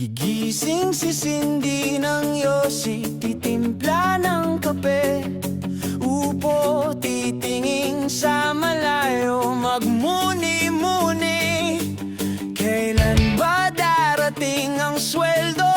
Gigising si Cindy ng yosi, titimpla ng kape. Upo, titingin sa malayo, magmuni-muni. Kailan ba darating ang sweldo?